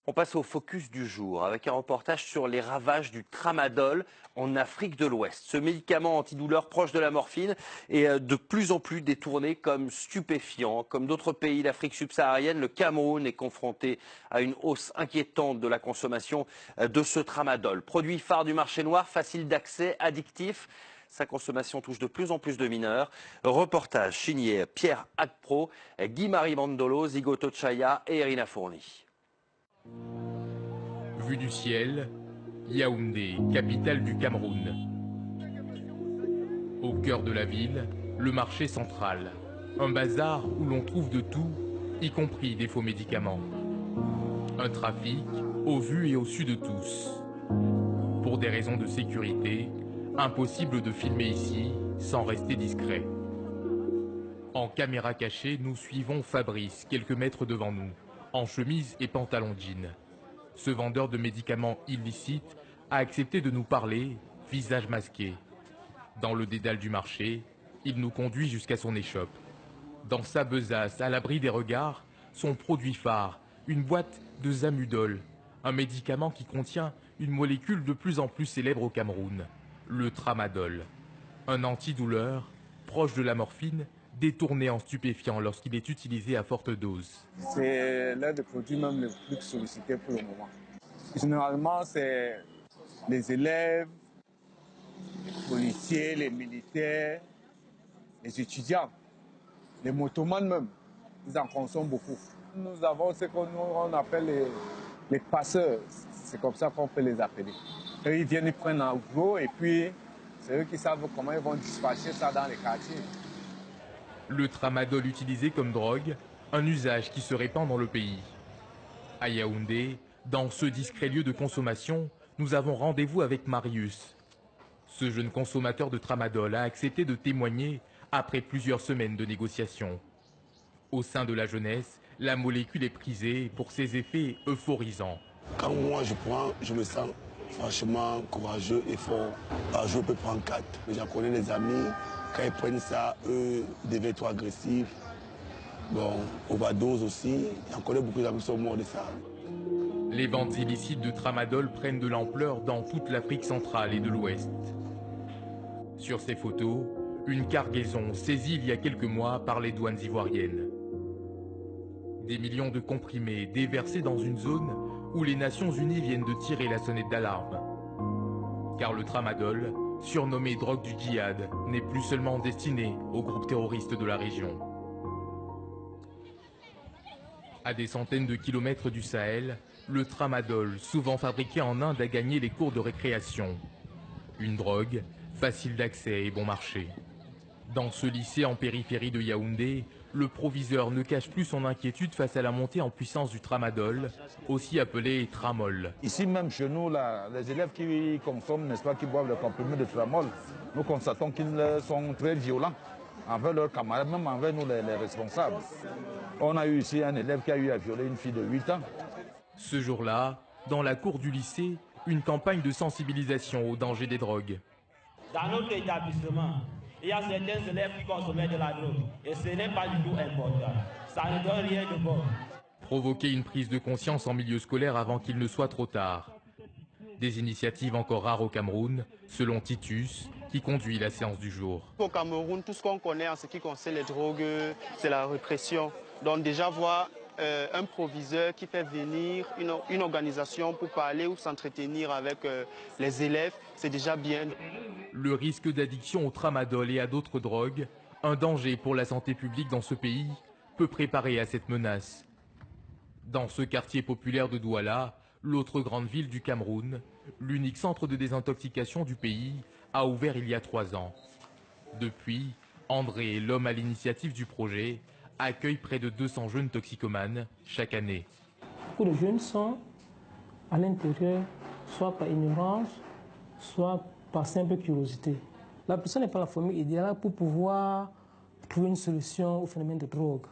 On passe au focus du jour avec un reportage sur les ravages du tramadol en Afrique de l'Ouest. Ce médicament antidouleur proche de la morphine est de plus en plus détourné comme stupéfiant. Comme d'autres pays d'Afrique subsaharienne, le Cameroun est confronté à une hausse inquiétante de la consommation de ce tramadol. Produit phare du marché noir, facile d'accès, addictif. Sa consommation touche de plus en plus de mineurs. Reportage signé Pierre Agpro, Guy-Marie Mandolo, Zigoto Chaya et Irina Fourni. Vue du ciel, Yaoundé, capitale du Cameroun. Au cœur de la ville, le marché central. Un bazar où l'on trouve de tout, y compris des faux médicaments. Un trafic au vu et au su de tous. Pour des raisons de sécurité, impossible de filmer ici sans rester discret. En caméra cachée, nous suivons Fabrice, quelques mètres devant nous, en chemise et pantalon jean. Ce vendeur de médicaments illicites a accepté de nous parler, visage masqué. Dans le dédale du marché, il nous conduit jusqu'à son échoppe. Dans sa besace, à l'abri des regards, son produit phare, une boîte de Zamudol, un médicament qui contient une molécule de plus en plus célèbre au Cameroun, le tramadol. Un antidouleur, proche de la morphine, détourné en stupéfiant lorsqu'il est utilisé à forte dose. C'est l'un des produits même les plus sollicités pour le moment. Généralement, c'est les élèves, les policiers, les militaires, les étudiants, les motomanes même, ils en consomment beaucoup. Nous avons ce qu'on appelle les passeurs, c'est comme ça qu'on peut les appeler. Eux, ils viennent, ils prennent en gros et puis c'est eux qui savent comment ils vont dispatcher ça dans les quartiers. Le tramadol utilisé comme drogue, un usage qui se répand dans le pays. À Yaoundé, dans ce discret lieu de consommation, nous avons rendez-vous avec Marius. Ce jeune consommateur de tramadol a accepté de témoigner après plusieurs semaines de négociations. Au sein de la jeunesse, la molécule est prisée pour ses effets euphorisants. Quand moi je prends, je me sens franchement courageux et fort. Par jour, je peux prendre 4. J'en connais des amis, quand ils prennent ça, eux, ils deviennent trop agressifs. Bon, overdose aussi. J'en connais beaucoup d'amis qui sont morts de ça. Les ventes illicites de tramadol prennent de l'ampleur dans toute l'Afrique centrale et de l'Ouest. Sur ces photos, une cargaison saisie il y a quelques mois par les douanes ivoiriennes. Des millions de comprimés déversés dans une zone où les Nations Unies viennent de tirer la sonnette d'alarme. Car le tramadol, surnommé drogue du djihad, n'est plus seulement destiné aux groupes terroristes de la région. À des centaines de kilomètres du Sahel, le tramadol, souvent fabriqué en Inde, a gagné les cours de récréation. Une drogue, facile d'accès et bon marché. Dans ce lycée en périphérie de Yaoundé, le proviseur ne cache plus son inquiétude face à la montée en puissance du tramadol, aussi appelé tramol. Ici même chez nous, là, les élèves qui consomment, n'est-ce pas, qui boivent le comprimé de tramol, nous constatons qu'ils sont très violents envers leurs camarades, même envers nous les responsables. On a eu ici un élève qui a eu à violer une fille de 8 ans. Ce jour-là, dans la cour du lycée, une campagne de sensibilisation au danger des drogues. Dans notre établissement, il y a certains élèves qui consommaient de la drogue et ce n'est pas du tout important. Ça ne donne rien de bon. Provoquer une prise de conscience en milieu scolaire avant qu'il ne soit trop tard. Des initiatives encore rares au Cameroun, selon Titus, qui conduit la séance du jour. Au Cameroun, tout ce qu'on connaît en ce qui concerne les drogues, c'est la répression. Donc déjà voir un proviseur qui fait venir une organisation pour parler ou s'entretenir avec les élèves, c'est déjà bien. Le risque d'addiction au tramadol et à d'autres drogues, un danger pour la santé publique dans ce pays, peut préparer à cette menace. Dans ce quartier populaire de Douala, l'autre grande ville du Cameroun, l'unique centre de désintoxication du pays, a ouvert il y a 3 ans. Depuis, André, l'homme à l'initiative du projet, accueille près de 200 jeunes toxicomanes chaque année. Beaucoup de jeunes sont à l'intérieur, soit par ignorance, soit par simple curiosité. La personne n'est pas la famille idéale pour pouvoir trouver une solution au phénomène de drogue.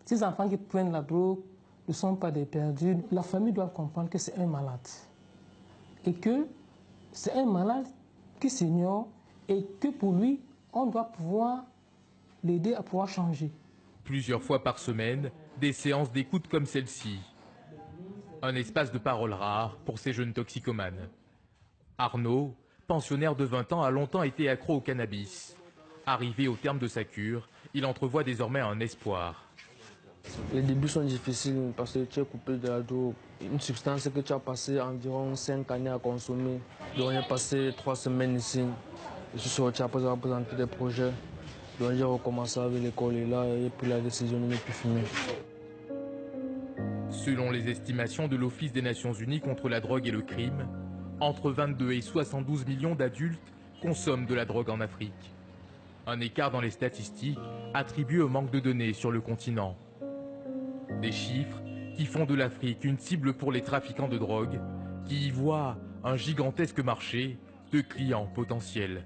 Ces enfants qui prennent la drogue ne sont pas des perdus. La famille doit comprendre que c'est un malade. Et que c'est un malade qui s'ignore et que pour lui, on doit pouvoir l'aider à pouvoir changer. Plusieurs fois par semaine, des séances d'écoute comme celle-ci. Un espace de parole rare pour ces jeunes toxicomanes. Arnaud, pensionnaire de 20 ans, a longtemps été accro au cannabis. Arrivé au terme de sa cure, il entrevoit désormais un espoir. Les débuts sont difficiles parce que tu es coupé de la drogue. Une substance que tu as passé environ 5 années à consommer. Donc j'ai passé 3 semaines ici. Je suis sorti après avoir présenté des projets. Donc j'ai recommencé avec l'école et là j'ai pris la décision de ne plus fumer. Selon les estimations de l'Office des Nations Unies contre la drogue et le crime, entre 22 et 72 millions d'adultes consomment de la drogue en Afrique. Un écart dans les statistiques attribué au manque de données sur le continent. Des chiffres qui font de l'Afrique une cible pour les trafiquants de drogue, qui y voient un gigantesque marché de clients potentiels.